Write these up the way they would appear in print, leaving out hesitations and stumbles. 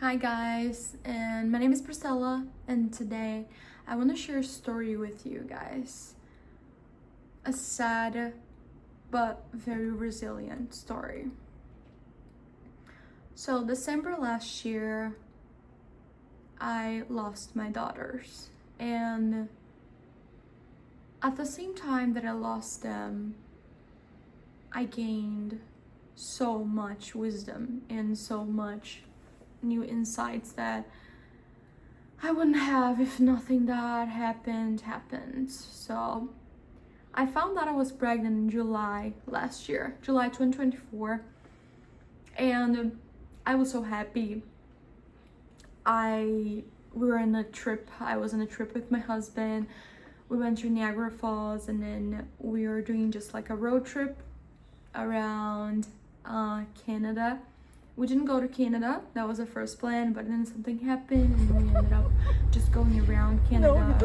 Hi guys, and my name is Priscilla, and today I want to share a story with you guys. A sad but very resilient story. So December last year, I lost my daughters, and at the same time that I lost them, I gained so much wisdom and so much new insights that I wouldn't have if nothing that happened. So I found that I was pregnant in July last year, July 2024, and I was so happy. I was on a trip with my husband. We went to Niagara Falls, and then we were doing just like a road trip around Canada. We didn't go to Canada, that was the first plan, but then something happened and we ended up just going around Canada.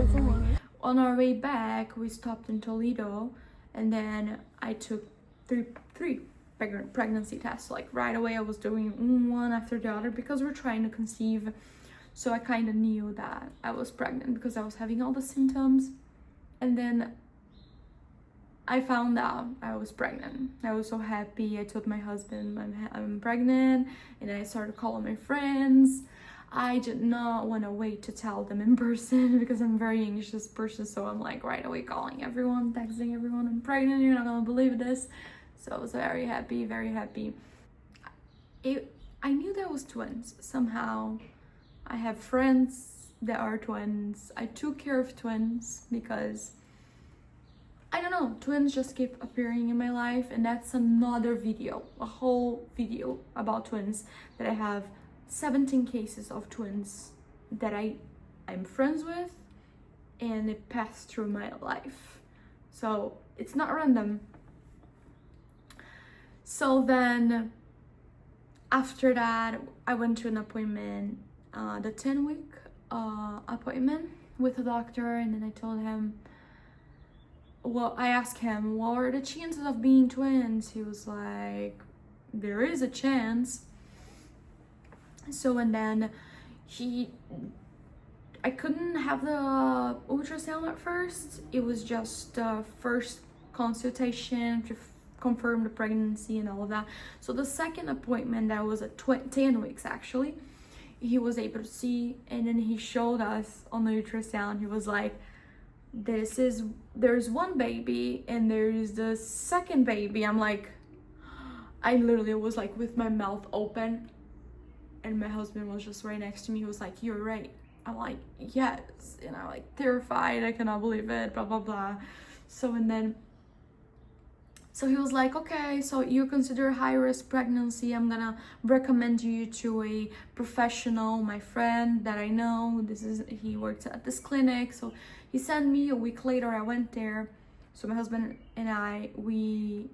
On our way back, we stopped in Toledo, and then I took three pregnancy tests. Like right away I was doing one after the other because we're trying to conceive. So I kind of knew that I was pregnant because I was having all the symptoms. And then I found out I was pregnant. I was so happy. I told my husband I'm pregnant, and I started calling my friends. I did not want to wait to tell them in person because I'm a very anxious person. So I'm like right away calling everyone, texting everyone, I'm pregnant, you're not gonna believe this. So I was very happy, very happy. I knew there was twins somehow. I have friends that are twins. I took care of twins because I don't know, twins just keep appearing in my life, and that's another video, a whole video about twins that I have 17 cases of twins that I'm friends with, and it passed through my life. So it's not random. So then after that, I went to an appointment, the 10-week appointment with a doctor, and then I told him, well, I asked him, what are the chances of being twins? He was like, there is a chance. So, and then I couldn't have the ultrasound at first. It was just the first consultation to confirm the pregnancy and all of that. So the second appointment, that was at 10 weeks actually, he was able to see, and then he showed us on the ultrasound. He was like, there's one baby and there's the second baby. I'm like, I literally was like with my mouth open, and my husband was just right next to me. He was like, you're right. I'm like, yes. And I'm like terrified, I cannot believe it, blah blah blah. So he was like, okay, so you consider high-risk pregnancy, I'm gonna recommend you to a professional, my friend that I know. He works at this clinic. So he sent me. A week later I went there. So my husband and I, we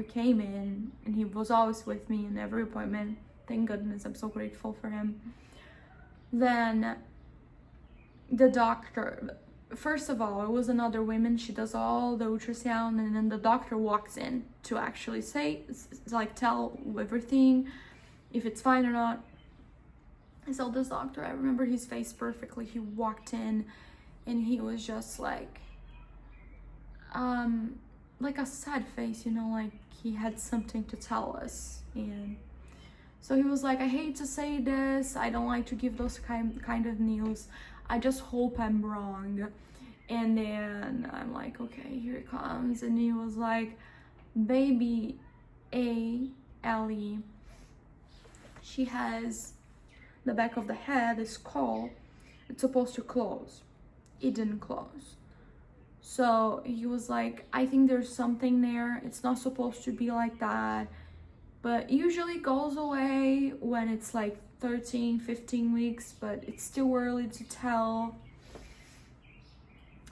came in, and he was always with me in every appointment. Thank goodness, I'm so grateful for him. Then the doctor, first of all, it was another woman. She does all the ultrasound, and then the doctor walks in to actually say, like, tell everything, if it's fine or not. So this doctor, I remember his face perfectly. He walked in, and he was just like a sad face, like he had something to tell us. And so he was like, I hate to say this, I don't like to give those kind of news, I just hope I'm wrong. And then I'm like, okay, here it comes. And he was like, baby Ellie, she has the back of the head, the skull, it's supposed to close. It didn't close. So he was like, I think there's something there. It's not supposed to be like that, but usually goes away when it's like 13, 15 weeks, but it's still early to tell.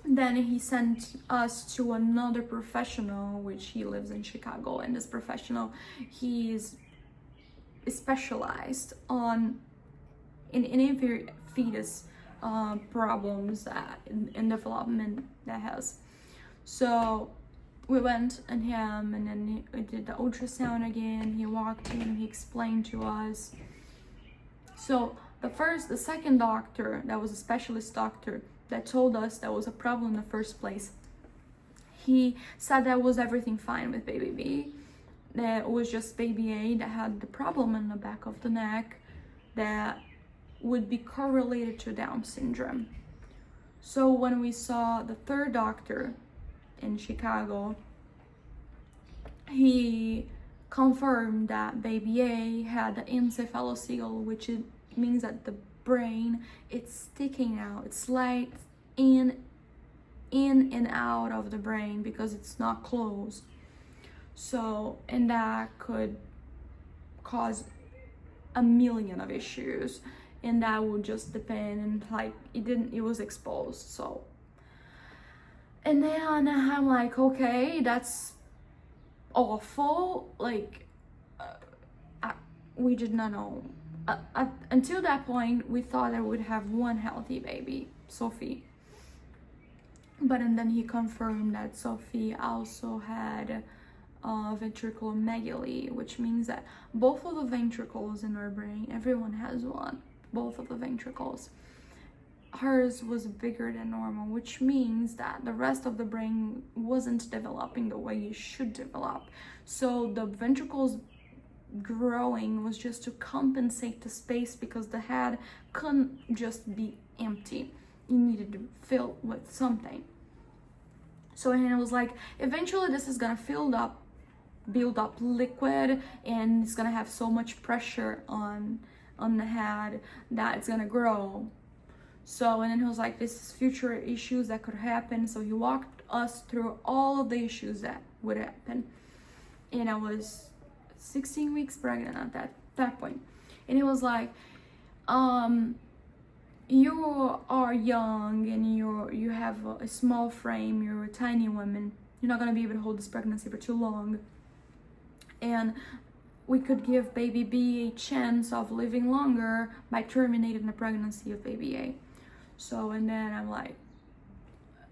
Then he sent us to another professional, which he lives in Chicago, and this professional, he's specialized in every fetus problems that in development that has. So we went and then we did the ultrasound again. He walked in, he explained to us. So The second doctor, that was a specialist doctor that told us that was a problem in the first place, he said that was everything fine with baby B. That it was just baby A that had the problem in the back of the neck that would be correlated to Down syndrome. So when we saw the third doctor in Chicago, he confirmed that baby A had the encephalocele, which it means that the brain, it's sticking out, it's like in and out of the brain because it's not closed. So, and that could cause a million of issues, and that would just depend, and like it was exposed. So, and then I'm like, okay, that's awful. Like, we did not know. Until that point, we thought I would have one healthy baby, Sophie. But and then he confirmed that Sophie also had ventriculomegaly, which means that both of the ventricles in our brain, everyone has one, both of the ventricles. Hers was bigger than normal, which means that the rest of the brain wasn't developing the way it should develop. So the ventricles growing was just to compensate the space because the head couldn't just be empty. It needed to fill with something. So and it was like, eventually this is gonna build up liquid, and it's gonna have so much pressure on the head that it's gonna grow. So, and then he was like, this is future issues that could happen. So he walked us through all of the issues that would happen. And I was 16 weeks pregnant at that point. And it was like, you are young and you have a small frame, you're a tiny woman, you're not gonna be able to hold this pregnancy for too long. And we could give baby B a chance of living longer by terminating the pregnancy of baby A. So, and then I'm like,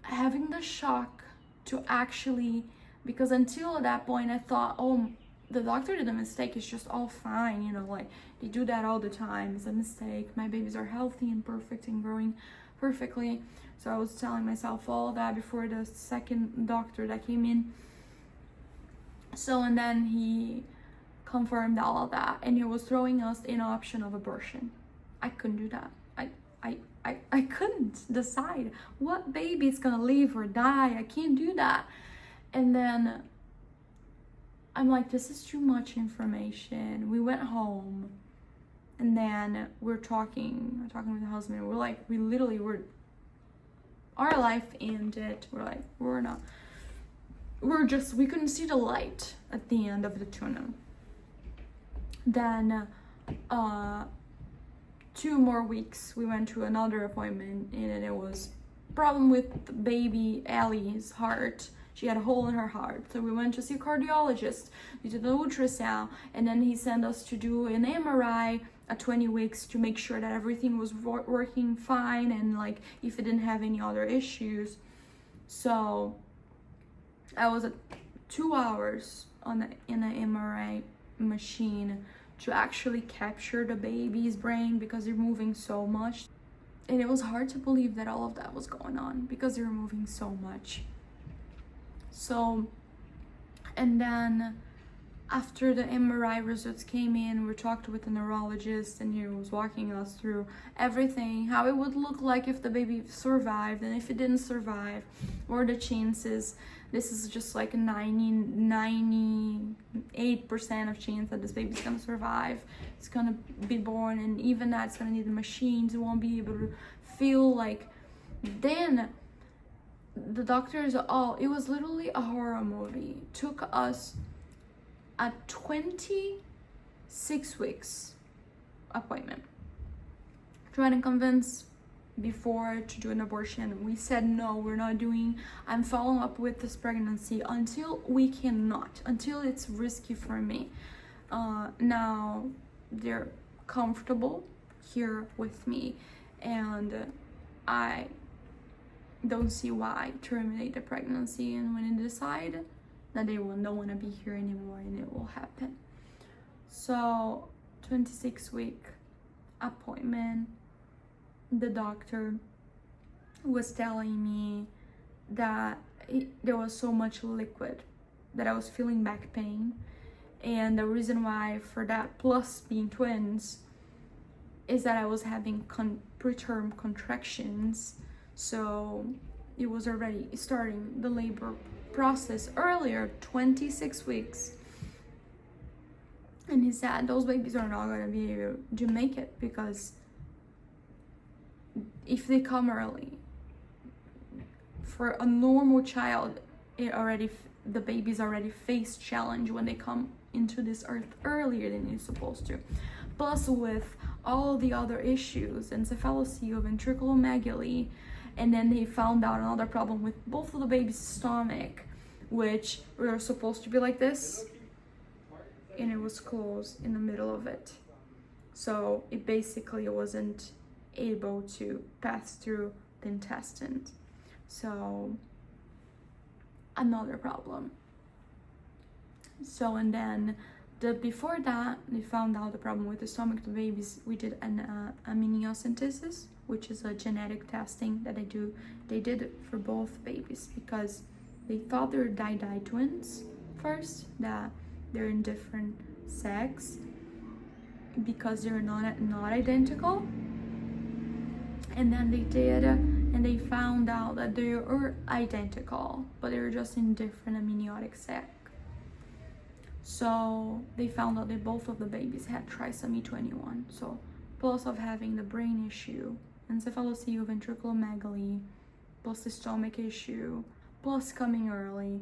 having the shock to actually, because until that point I thought, oh, the doctor did a mistake, it's just all fine, you know, like they do that all the time, it's a mistake, my babies are healthy and perfect and growing perfectly. So I was telling myself all that before the second doctor that came in. So, and then he confirmed all of that, and he was throwing us an option of abortion. I couldn't do that. I couldn't decide what baby is gonna live or die. I can't do that. And then I'm like, this is too much information. We went home, and then we're talking with the husband. We're like, we our life ended. We're like, we couldn't see the light at the end of the tunnel. Then 2 more weeks, we went to another appointment, and it was problem with baby Ellie's heart. She had a hole in her heart. So we went to see a cardiologist. We did an ultrasound, and then he sent us to do an MRI at 20 weeks to make sure that everything was working fine, and like if it didn't have any other issues. So I was at 2 hours in an MRI machine to actually capture the baby's brain because they're moving so much. And it was hard to believe that all of that was going on because they were moving so much. So, and then after the MRI results came in, we talked with the neurologist, and he was walking us through everything, how it would look like if the baby survived, and if it didn't survive, what are the chances. This is just like a 98% of chance that this baby's gonna survive. It's gonna be born, and even that, it's gonna need the machines. It won't be able to feel like. Then the doctors, it was literally a horror movie. It took us a 26 weeks appointment trying to convince before to do an abortion. We said no, we're not doing. I'm following up with this pregnancy until it's risky for me. Now they're comfortable here with me, and I don't see why terminate the pregnancy, and when they decide that they don't want to be here anymore, and it will happen. So 26 week appointment, the doctor was telling me that there was so much liquid that I was feeling back pain, and the reason why for that, plus being twins, is that I was having preterm contractions. So it was already starting the labor process earlier, 26 weeks. And he said those babies are not going to be able to make it, because if they come early, for a normal child, the babies already face challenge when they come into this earth earlier than they're supposed to. Plus with all the other issues, encephalocele, ventriculomegaly, and then they found out another problem with both of the baby's stomach, which were supposed to be like this, and it was closed in the middle of it. So it basically wasn't able to pass through the intestine. So another problem. So, and then before that, they found out the problem with the stomach. The babies, we did an amniocentesis, which is a genetic testing that they did it for both babies, because they thought they were di twins first, that they're in different sex, because they're not identical. And then they did, and they found out that they were identical, but they were just in different amniotic sac. So they found out that both of the babies had trisomy 21. So plus of having the brain issue, encephalocele, ventriculomegaly, plus the stomach issue, plus coming early,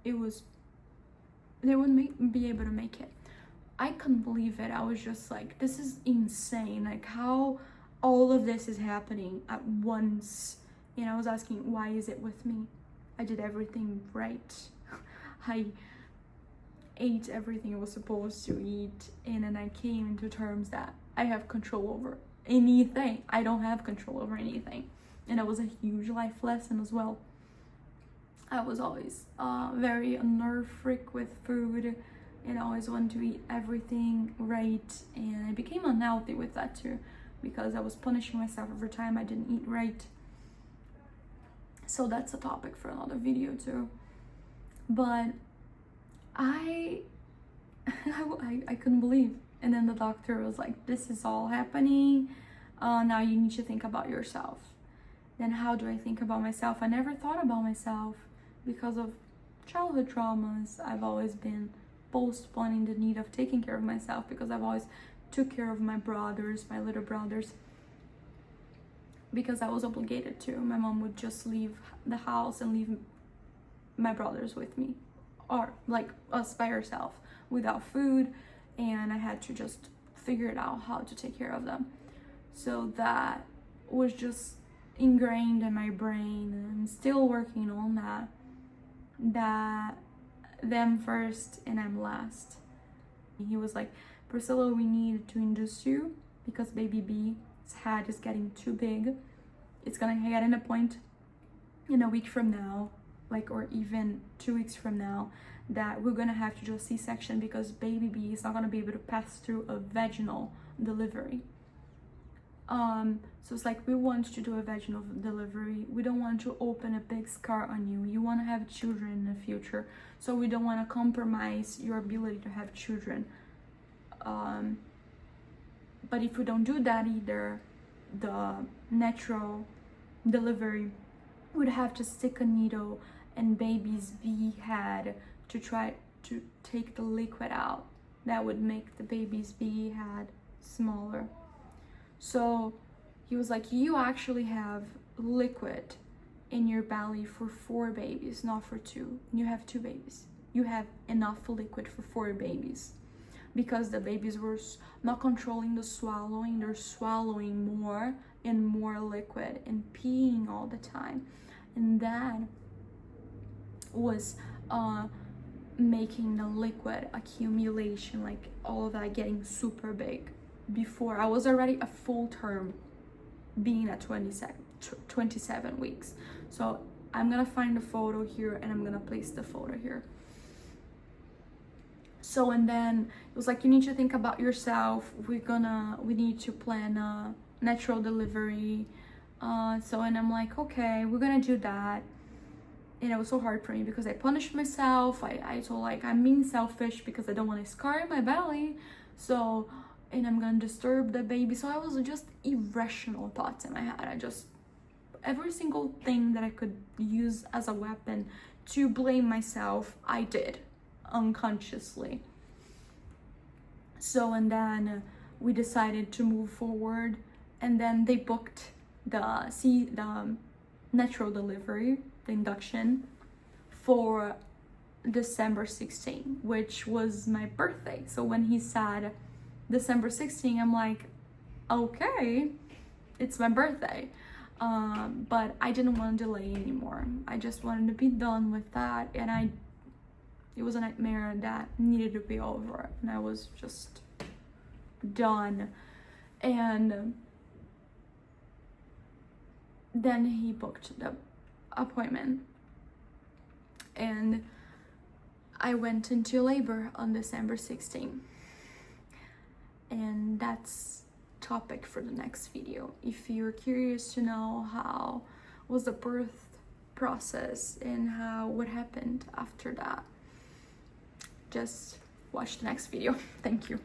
they wouldn't be able to make it. I couldn't believe it. I was just like, this is insane. Like, how all of this is happening at once. And I was asking, why is it with me? I did everything right. I ate everything I was supposed to eat, and then I came into terms that I have control over anything. I don't have control over anything. And that was a huge life lesson as well. I was always very nerve freak with food, and I always wanted to eat everything right, and I became unhealthy with that too, because I was punishing myself every time I didn't eat right. So that's a topic for another video too. But I couldn't believe. And then the doctor was like, this is all happening. Now you need to think about yourself. Then how do I think about myself? I never thought about myself because of childhood traumas. I've always been postponing the need of taking care of myself, because I've always took care of my brothers, my little brothers, because I was obligated to. My mom would just leave the house and leave my brothers with me, or like us by herself without food, and I had to just figure it out how to take care of them. So that was just ingrained in my brain, and I'm still working on that them first and I'm last. He was like, Priscilla, we need to induce you because baby B's head is getting too big. It's gonna get in a point in a week from now, like, or even 2 weeks from now, that we're gonna have to do a C-section because baby B is not gonna be able to pass through a vaginal delivery. So it's like, we want to do a vaginal delivery. We don't want to open a big scar on you. You want to have children in the future, so we don't want to compromise your ability to have children. But if we don't do that either, the natural delivery would have to stick a needle in baby's B head to try to take the liquid out. That would make the baby's B head smaller. So he was like, you actually have liquid in your belly for 4 babies, not for 2. You have 2 babies. You have enough liquid for 4 babies. Because the babies were not controlling the swallowing, they're swallowing more and more liquid and peeing all the time. And that was making the liquid accumulation, like all of that getting super big. Before I was already a full term being at 27 weeks. So I'm gonna find the photo here and I'm gonna place the photo here. So, and then it was like, you need to think about yourself. We need to plan a natural delivery. So, and I'm like, okay, we're gonna do that. And it was so hard for me because I punished myself. I told like, I'm being selfish because I don't want to scar my belly. So, and I'm gonna disturb the baby. So I was just irrational thoughts in my head. I just, every single thing that I could use as a weapon to blame myself, I did unconsciously. So, and then we decided to move forward, and then they booked the natural delivery, the induction, for December 16, which was my birthday. So when he said December 16, I'm like, okay, it's my birthday. But I didn't want to delay anymore. I just wanted to be done with that, and it was a nightmare that needed to be over, and I was just done. And then he booked the appointment, and I went into labor on December 16th, and that's topic for the next video. If you're curious to know how was the birth process and what happened after that, just watch the next video. Thank you.